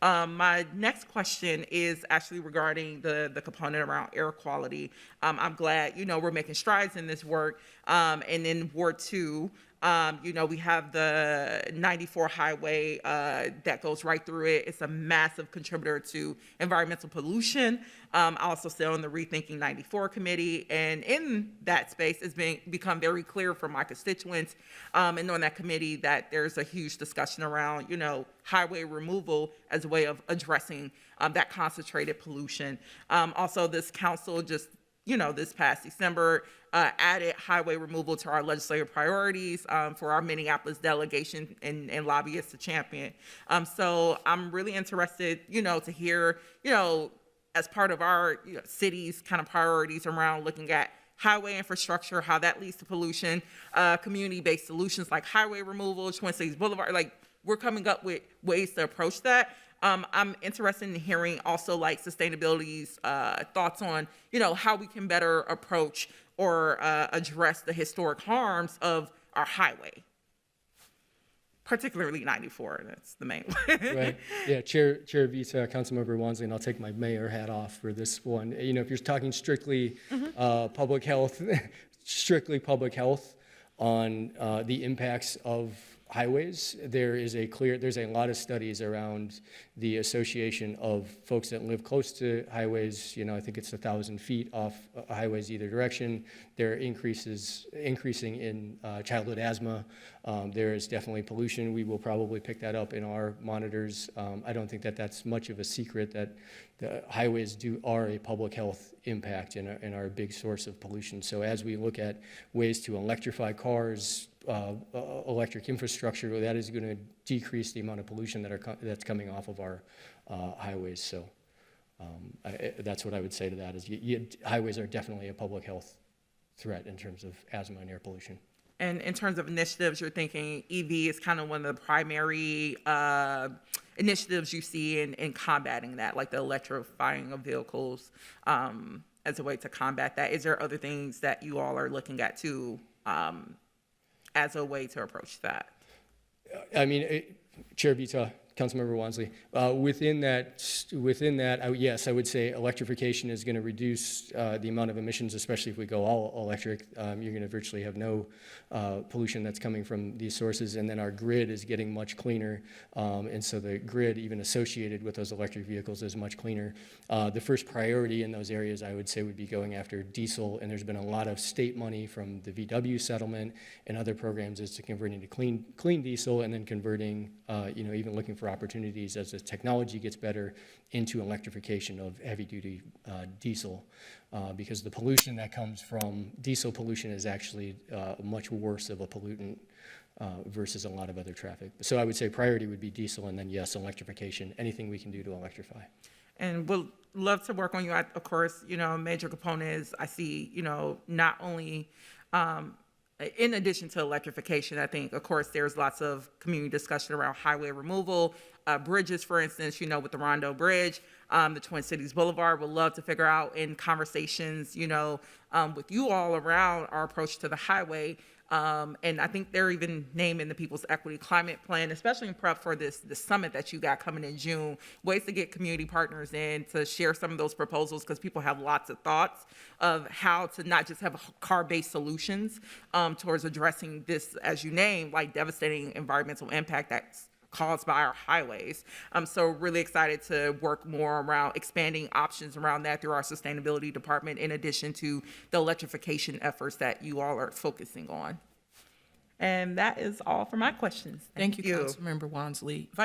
My next question is actually regarding the component around air quality. I'm glad, we're making strides in this work. And in Ward 2, we have the 94 highway that goes right through it. It's a massive contributor to environmental pollution. I also sit on the Rethinking 94 committee, and in that space, it's become very clear for my constituents and on that committee that there's a huge discussion around, highway removal as a way of addressing that concentrated pollution. Also, this council just this past December, added highway removal to our legislative priorities for our Minneapolis delegation and lobbyists to champion. So I'm really interested, to hear, as part of our city's kind of priorities around looking at highway infrastructure, how that leads to pollution, community-based solutions like highway removal, Twin Cities Boulevard, like we're coming up with ways to approach that. I'm interested in hearing also like sustainability's thoughts on, how we can better approach or address the historic harms of our highway, particularly 94. That's the main one. Right. Yeah. Chair Vita, Councilmember Wonsley, and I'll take my mayor hat off for this one. If you're talking strictly public health, strictly public health on the impacts of highways, there's a lot of studies around the association of folks that live close to highways. I think it's 1,000 feet off highways either direction. There are increasing in childhood asthma. There is definitely pollution. We will probably pick that up in our monitors. I don't think that that's much of a secret that the highways are a public health impact and are a big source of pollution. So as we look at ways to electrify cars, electric infrastructure, that is going to decrease the amount of pollution that's coming off of our highways. So that's what I would say to that is highways are definitely a public health threat in terms of asthma and air pollution. And in terms of initiatives, you're thinking EV is kind of one of the primary initiatives you see in combating that, like the electrifying of vehicles as a way to combat that. Is there other things that you all are looking at too as a way to approach that? Chair Vita, Councilmember Wonsley, within that, yes, I would say electrification is going to reduce the amount of emissions, especially if we go all electric. You're going to virtually have no pollution that's coming from these sources, and then our grid is getting much cleaner, and so the grid, even associated with those electric vehicles, is much cleaner. The first priority in those areas, I would say, would be going after diesel, and there's been a lot of state money from the VW settlement and other programs as to converting to clean diesel, and then converting, even looking for opportunities as the technology gets better into electrification of heavy-duty diesel, because the pollution that comes from diesel pollution is actually much worse of a pollutant versus a lot of other traffic. So I would say priority would be diesel, and then yes, electrification, anything we can do to electrify. And we'll love to work on you. Of course, a major component is I see, not only in addition to electrification, I think, of course, there's lots of community discussion around highway removal, bridges, for instance, with the Rondo Bridge, the Twin Cities Boulevard. Would love to figure out in conversations, with you all around our approach to the highway. And I think they're even naming the People's Equity Climate Plan, especially in prep for the summit that you got coming in June, ways to get community partners in to share some of those proposals, because people have lots of thoughts of how to not just have car-based solutions towards addressing this, as you name, like devastating environmental impact that's caused by our highways. So really excited to work more around expanding options around that through our sustainability department, in addition to the electrification efforts that you all are focusing on. And that is all for my questions. Thank you, Councilmember Wonsley.